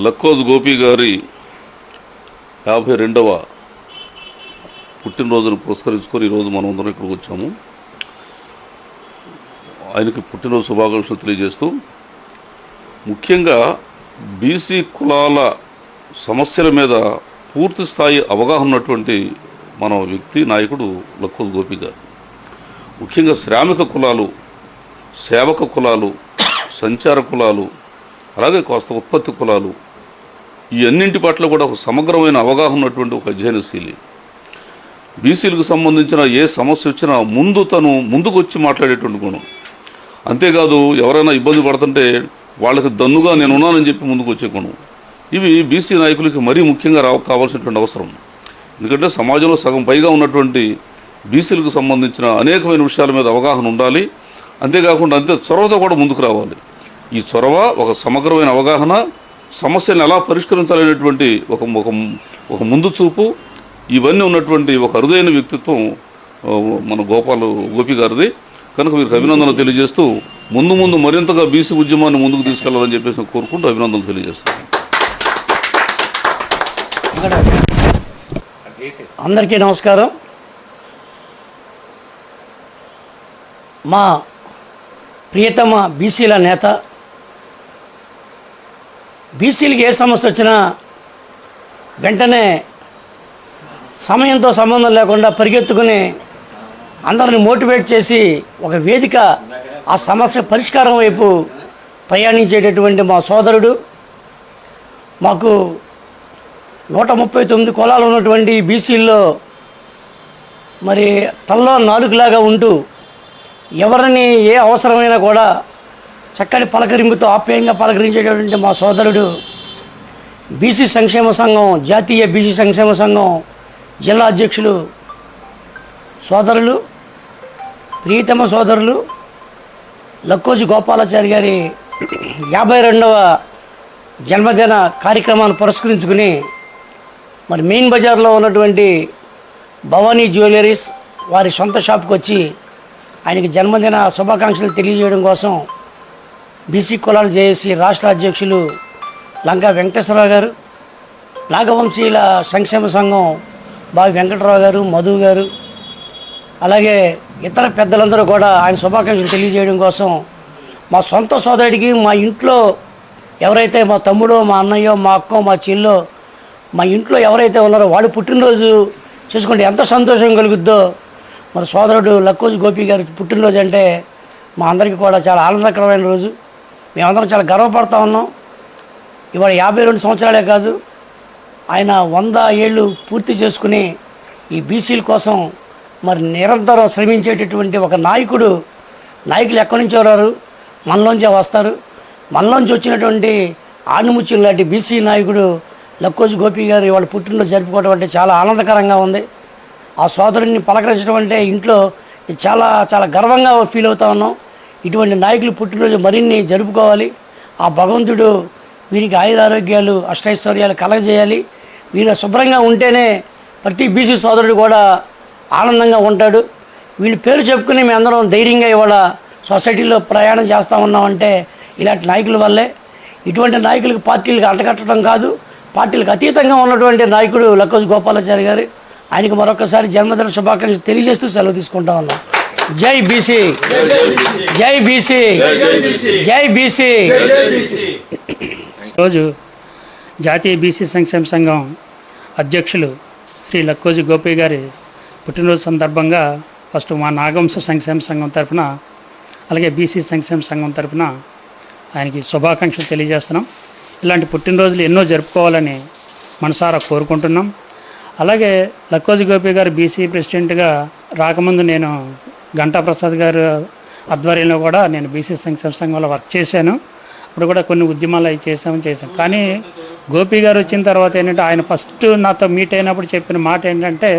లక్కోజ్ గోపి గారి 52వ పుట్టినరోజును పురస్కరించుకొని ఈరోజు మనం అందరం ఇక్కడికి వచ్చాము. ఆయనకి పుట్టినరోజు శుభాకాంక్షలు తెలియజేస్తూ, ముఖ్యంగా బీసీ కులాల సమస్యల మీద పూర్తి స్థాయి అవగాహన ఉన్నటువంటి మన వ్యక్తి నాయకుడు లక్కోజ్ గోపి గారు. ముఖ్యంగా శ్రామిక కులాలు, సేవక కులాలు, సంచార కులాలు, అలాగే కాస్త ఉత్పత్తి కులాలు, ఈ అన్నింటి పట్ల కూడా ఒక సమగ్రమైన అవగాహన ఉన్నటువంటి ఒక అధ్యయనశీలి. బీసీలకు సంబంధించిన ఏ సమస్య వచ్చినా ముందుకు వచ్చి మాట్లాడేటువంటి గుణం. అంతేకాదు, ఎవరైనా ఇబ్బంది పడుతుంటే వాళ్ళకి దన్నుగా నేను ఉన్నానని చెప్పి ముందుకు వచ్చే గుణం. ఇవి బీసీ నాయకులకి మరీ ముఖ్యంగా కావాల్సినటువంటి అవసరం. ఎందుకంటే సమాజంలో సగం పైగా ఉన్నటువంటి బీసీలకు సంబంధించిన అనేకమైన విషయాల మీద అవగాహన ఉండాలి. అంతేకాకుండా చొరవతో కూడా ముందుకు రావాలి. ఈ చొరవ, ఒక సమగ్రమైన అవగాహన, సమస్యలను ఎలా పరిష్కరించాలనేటువంటి ఒక ముందు చూపు, ఇవన్నీ ఉన్నటువంటి ఒక అరుదైన వ్యక్తిత్వం మన గోపి గారిది. కనుక వీరికి అభినందనలు తెలియజేస్తూ, ముందు మరింతగా బీసీ ఉద్యమాన్ని ముందుకు తీసుకెళ్లాలని చెప్పేసి కోరుకుంటూ అభినందనలు తెలియజేస్తాను. అందరికీ నమస్కారం. మా ప్రియతమ బీసీల నేత, బీసీలకి ఏ సమస్య వచ్చినా వెంటనే సమయంతో సంబంధం లేకుండా పరిగెత్తుకుని అందరిని మోటివేట్ చేసి ఒక వేదిక, ఆ సమస్య పరిష్కారం వైపు ప్రయాణించేటటువంటి మా సోదరుడు. మాకు 139 కులాలు ఉన్నటువంటి బీసీల్లో మరి తల్లో నాలుగులాగా ఉంటూ ఎవరిని ఏ అవసరమైనా కూడా చక్కటి పలకరింపుతో ఆప్యాయంగా పలకరించేటటువంటి మా సోదరుడు, బీసీ సంక్షేమ సంఘం, జాతీయ బీసీ సంక్షేమ సంఘం జిల్లా అధ్యక్షులు సోదరులు, ప్రియతమ సోదరులు లక్కోజు గోపాలాచారి గారి 52వ జన్మదిన కార్యక్రమాన్ని పురస్కరించుకుని మరి మెయిన్ బజార్లో ఉన్నటువంటి భవానీ జ్యువెలరీస్ వారి సొంత షాప్కి వచ్చి ఆయనకి జన్మదిన శుభాకాంక్షలు తెలియజేయడం కోసం బీసీ కులాల జేఏసీ రాష్ట్ర అధ్యక్షులు లంకా వెంకటేశ్వరరావు గారు, నాగవంశీయుల సంక్షేమ సంఘం బావి వెంకటరావు గారు, మధు గారు, అలాగే ఇతర పెద్దలందరూ కూడా ఆయన శుభాకాంక్షలు తెలియజేయడం కోసం మా సొంత సోదరుడికి, మా ఇంట్లో ఎవరైతే మా తమ్ముడో, మా అన్నయ్యో, మా అక్కో, మా చెల్లో, మా ఇంట్లో ఎవరైతే ఉన్నారో వాళ్ళు పుట్టినరోజు చేసుకుంటే ఎంత సంతోషం కలుగుద్దో, మరి సోదరుడు లక్కోజు గోపి గారి పుట్టినరోజు అంటే మా అందరికీ కూడా చాలా ఆనందకరమైన రోజు. మేమందరం చాలా గర్వపడతా ఉన్నాం. ఇవాళ 52 సంవత్సరాలే కాదు, ఆయన 100 ఏళ్ళు పూర్తి చేసుకుని ఈ బీసీల కోసం మరి నిరంతరం శ్రమించేటటువంటి ఒక నాయకులు ఎక్కడి నుంచి రారు, మనలోంచే వస్తారు. మనలోంచి వచ్చినటువంటి ఆణిముత్యం లాంటి బీసీ నాయకుడు లక్కోజు గోపి గారు ఇవాళ పుట్టినరోజు జరుపుకోవడం అంటే చాలా ఆనందకరంగా ఉంది. ఆ సోదరుడిని పలకరించడం అంటే ఇంట్లో చాలా చాలా గర్వంగా ఫీల్ అవుతా ఉన్నాం. ఇటువంటి నాయకులు పుట్టినరోజు మరిన్ని జరుపుకోవాలి. ఆ భగవంతుడు వీరికి ఆయురారోగ్యాలు, అష్టైశ్వర్యాలు కలగజేయాలి. వీరు శుభ్రంగా ఉంటేనే ప్రతి బీసీ సోదరుడు కూడా ఆనందంగా ఉంటాడు. వీళ్ళ పేరు చెప్పుకుని మేము అందరం ధైర్యంగా ఇవాళ సొసైటీలో ప్రయాణం చేస్తూ ఉన్నామంటే ఇలాంటి నాయకుల వల్లే. ఇటువంటి నాయకులకు పార్టీలకు అంటగట్టడం కాదు, పార్టీలకు అతీతంగా ఉన్నటువంటి నాయకుడు లక్కోజు గోపాలాచారి గారు. ఆయనకు మరొకసారి జన్మదిన శుభాకాంక్షలు తెలియజేస్తూ సెలవు తీసుకుంటా ఉన్నాం. జై బీసీ, జై బీసీ, జై బీసీ. రోజు జాతీయ బీసీ సంక్షేమ సంఘం అధ్యక్షులు శ్రీ లక్కోజు గోపి గారి పుట్టినరోజు సందర్భంగా ఫస్ట్ మా నాగవంశ సంక్షేమ సంఘం తరఫున, అలాగే బీసీ సంక్షేమ సంఘం తరఫున ఆయనకి శుభాకాంక్షలు తెలియజేస్తున్నాం. ఇలాంటి పుట్టినరోజులు ఎన్నో జరుపుకోవాలని మనసారా కోరుకుంటున్నాం. అలాగే లక్కోజు గోపి గారు బీసీ ప్రెసిడెంట్గా రాకముందు నేను గంటా ప్రసాద్ గారు ఆధ్వర్యంలో కూడా నేను బీసీ సంక్షేమ సంఘంలో వర్క్ చేశాను. అప్పుడు కూడా కొన్ని ఉద్యమాలు అవి చేశాం. కానీ గోపి గారు వచ్చిన తర్వాత ఏంటంటే ఆయన ఫస్ట్ నాతో మీట్ అయినప్పుడు చెప్పిన మాట ఏంటంటే,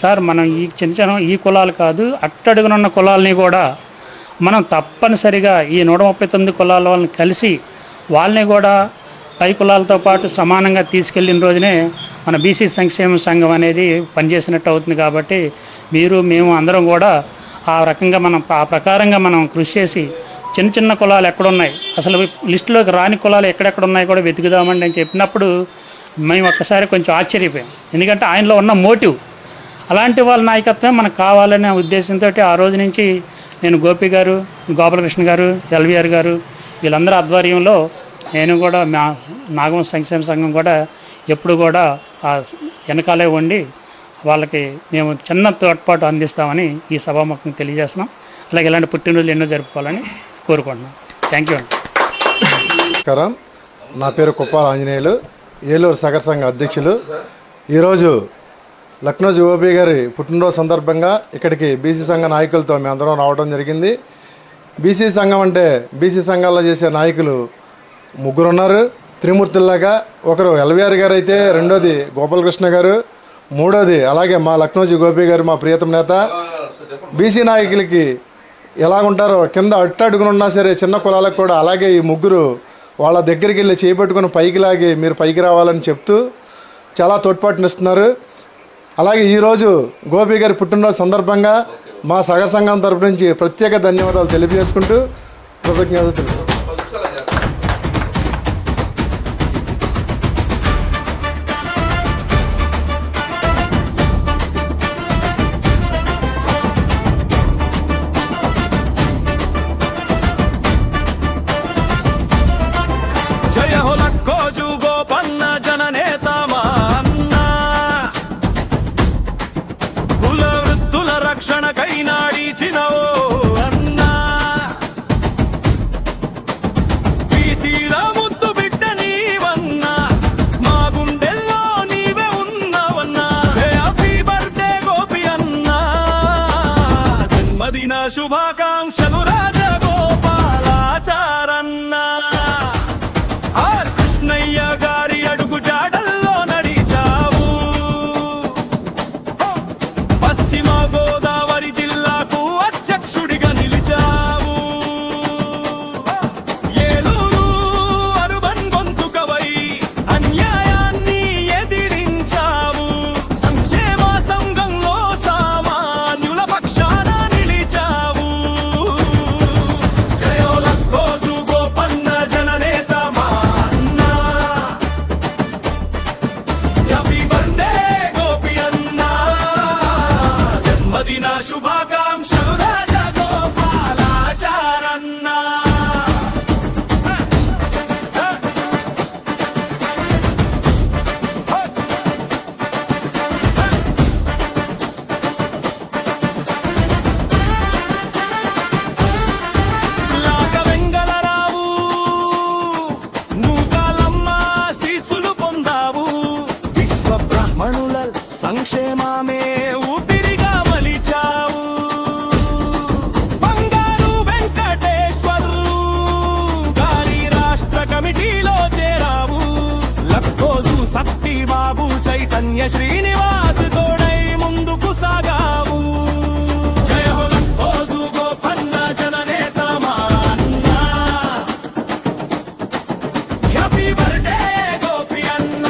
సార్ మనం ఈ చిన్న ఈ కులాలు కాదు, అట్టడుగునున్న కులాలని కూడా మనం తప్పనిసరిగా ఈ 139 కులాల వాళ్ళని కలిసి వాళ్ళని కూడా పై కులాలతో పాటు సమానంగా తీసుకెళ్ళిన రోజునే మన బీసీ సంక్షేమ సంఘం అనేది పనిచేసినట్టు అవుతుంది. కాబట్టి మేము అందరం కూడా ఆ ప్రకారంగా మనం కృషి చేసి చిన్న చిన్న కులాలు ఎక్కడున్నాయి, అసలు లిస్టులోకి రాని కులాలు ఎక్కడెక్కడ ఉన్నాయి కూడా వెతుకుదామండి అని చెప్పినప్పుడు మేము ఒక్కసారి కొంచెం ఆశ్చర్యపోయాం. ఎందుకంటే ఆయనలో ఉన్న మోటివ్, అలాంటి వాళ్ళ నాయకత్వం మనకు కావాలనే ఉద్దేశంతో ఆ రోజు నుంచి నేను గోపి గారు, గోపాలకృష్ణ గారు, ఎల్వీఆర్ గారు వీళ్ళందరూ ఆధ్వర్యంలో నేను కూడా మా నాగవంశ సంక్షేమ సంఘం కూడా ఎప్పుడు కూడా ఆ వెనకాలే ఉండి వాళ్ళకి మేము చిన్న తోడ్పాటు అందిస్తామని ఈ సభాముఖంగా తెలియజేస్తున్నాం. అలాగే ఇలాంటి పుట్టినరోజులు ఎన్నో జరుపుకోవాలని కోరుకుంటున్నాం. థ్యాంక్ యూ అండి. నమస్కారం, నా పేరు కుప్పాల ఆంజనేయులు, ఏలూరు సగర సంఘ అధ్యక్షులు. ఈరోజు లక్నోజీ గోపి గారి పుట్టినరోజు సందర్భంగా ఇక్కడికి బీసీ సంఘ నాయకులతో మేము అందరం రావడం జరిగింది. బీసీ సంఘం అంటే బీసీ సంఘాల్లో చేసే నాయకులు ముగ్గురు ఉన్నారు త్రిమూర్తుల్లాగా. ఒకరు ఎల్వీఆర్ గారు అయితే, రెండోది గోపాలకృష్ణ గారు, మూడోది అలాగే మా లక్నోజీ గోపి గారు, మా ప్రియతమ నేత. బీసీ నాయకులకి ఎలాగుంటారో కింద అట్టడుగునున్నా సరే చిన్న కులాలకు కూడా అలాగే ఈ ముగ్గురు వాళ్ళ దగ్గరికి వెళ్ళి చేపట్టుకుని పైకి లాగి మీరు పైకి రావాలని చెప్తూ చాలా తోడ్పాటునిస్తున్నారు. అలాగే ఈరోజు గోపి గారి పుట్టినరోజు సందర్భంగా మా సగ సంఘం తరపు నుంచి ప్రత్యేక ధన్యవాదాలు తెలియజేసుకుంటూ కృతజ్ఞతలు తెలుపుతున్నాను. శుభాకాంక్షలు రాజగోపాలాచారన్న. ఆర్ కృష్ణయ్య గారి అడుగు జాడల్లో నడిచావు. పశ్చిమ గోదావరి జిల్లాకు అధ్యక్షుడిగా నిలిచావు. ఏలూరు అరుబన్ గొంతుకవై అన్యాయాన్ని ఎదిరించావు. సంక్షేమ సంఘంలో సామాన్యుల పక్షాన శుభాకాంక్షలు రాజగోపాలాచారన్న. లాగవెంగళరావు నూకాలమ్మ శీసులు పొందావు. విశ్వ బ్రాహ్మణుల సంక్షేమమే ఊపిరిగా మలిచావు. బంగారు వెంకటేశ్వరు గారి రాష్ట్ర కమిటీలో చేరావు. లక్కోజు సత్తిబాబు చైతన్య శ్రీనివాస్ తోడై ముందుకు సాగావు. జయ హో లక్కోజు గోపన్న జననేత మా అన్న. హ్యాపీ బర్త్డే గోపి అన్న.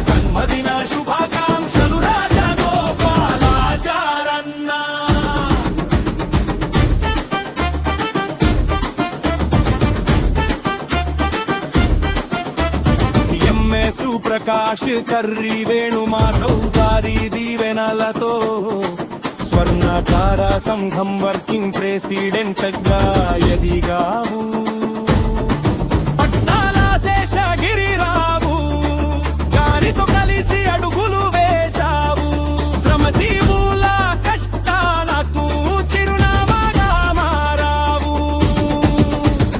జన్మదిన శుభాకాంక్షలు రాజగోపాలాచారన్న. ఎంఎస్ ప్రకాష్ కర్రీ వేణుమాధవ్ గారి దీవెనలతో స్వర్ణకార సంఘం వర్కింగ్ ప్రెసిడెంట్ గా ఎదిగావు. పట్నాల శేషగిరిరావు గారితో కలిసి అడుగులు వేశావు. శ్రమజీవుల కష్టాలకు చిరునామాగా మారావు.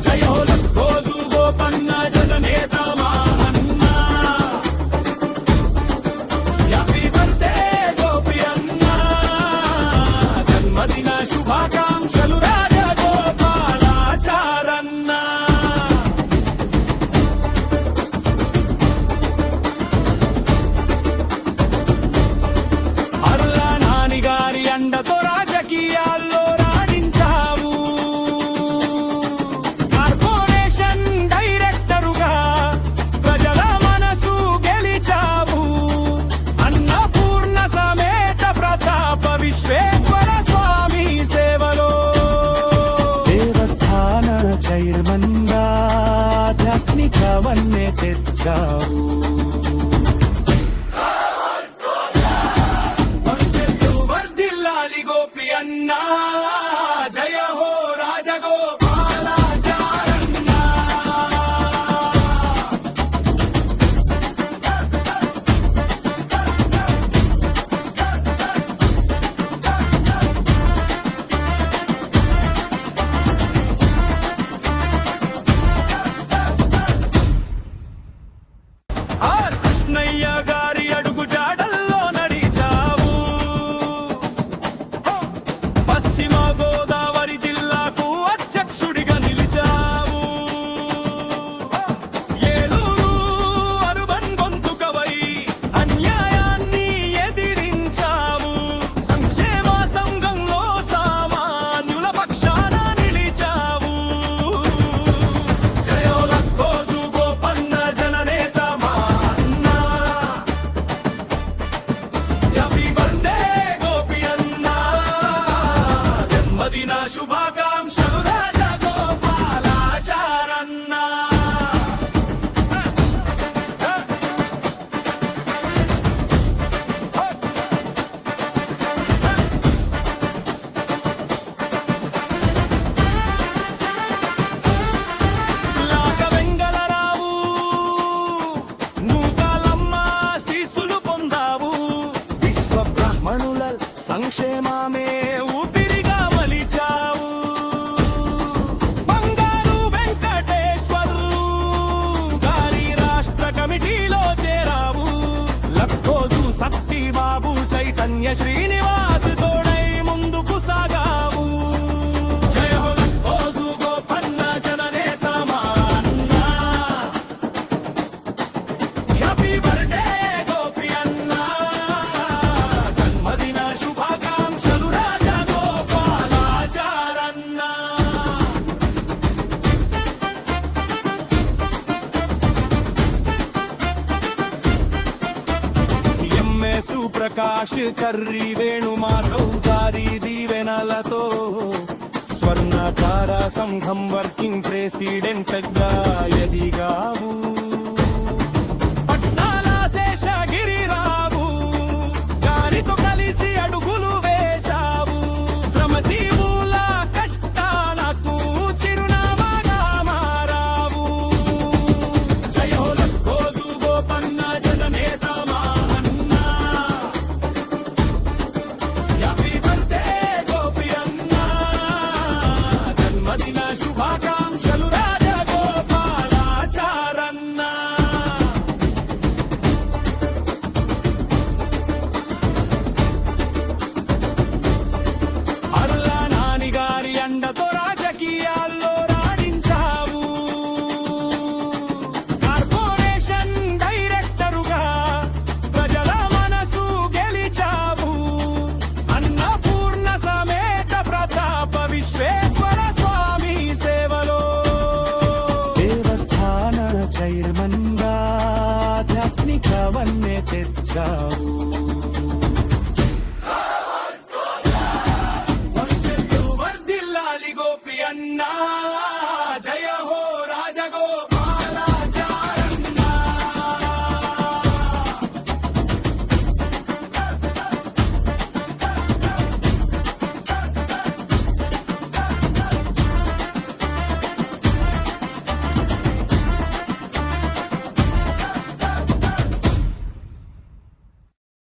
జయ హో లక్కోజు గోపన్న జననేత మా అన్న. హ్యాపీ బర్త్డే గోపి అన్న. జన్మదిన శుభాకాంక్షలు రాజగోపాలాచారన్న. వన్నె తెచ్చావు వర్ధిల్లాలి గోపి అన్నా జయ హో రాజగోపాలాచారన్నా ఆ కృష్ణయ్య గారి అడుగు జాడల్లో నడిచావు పశ్చిమ గోదావరి జిల్లాకు అధ్యక్షుడిగా నిలిచావు ఏలూరు అరుబన్ గొంతుకవై అన్యాయాన్ని ఎదిరించావు సంక్షేమ సంఘంలో సామాన్యుల పక్షాన నిలిచావు జయో లక్కోజు గోపన్న జననేత మా అన్న హ్యాపీ బర్త్డే గోపి అన్న జన్మదిన శుభాకాంక్షలు రాజగోపాలాచారన్న లాగ వెంగళరావు నూకాలమ్మ శీసులు పొందావు విశ్వ బ్రాహ్మణుల సంక్షేమమే ఊపిరిగా మలిచావు బంగారు వెంకటేశ్వరు గారి రాష్ట్ర కమిటీలో చేరావు లక్కోజు సత్తిబాబు చైతన్య శ్రీనివాస్ తోడై ముందుకు సాగావు జయ హో లక్కోజు గోపన్న జననేత మా అన్న హ్యాపీ బర్త్డే గోపి అన్న జన్మదిన శుభాకాంక్షలు రాజగోపాలాచారన్న ఎంఎస్ ప్రకాష్ కర్రీ వేణుమాధవ్ గారి దీవెనలతో స్వర్ణకార సంఘం వర్కింగ్ ప్రెసిడెంట్ గా ఎదిగావు పట్నాల శేషగిరిరావు గారితో కలిసి అడుగులు వేశావు శ్రమజీవుల కష్టాలకు చిరునామాగా మారావు జయ హో లక్కోజు గోపన్న జననేత మా అన్న హ్యాపీ బర్త్డే గోపి అన్న జన్మదిన శుభాకాంక్షలు రాజగోపాలాచారన్న అర్ల నాని గారి అండతో రాజకీయాల్లో రాణించావు కార్పొరేషన్ డైరెక్టరుగా ప్రజల మనసు గెలిచావు అన్నపూర్ణ సమేత ప్రతాప విశ్వేశ్వర స్వామి సేవలో దేవస్థాన చైర్మన్ గా ఆధ్యాత్మిక వన్నె తెచ్చావు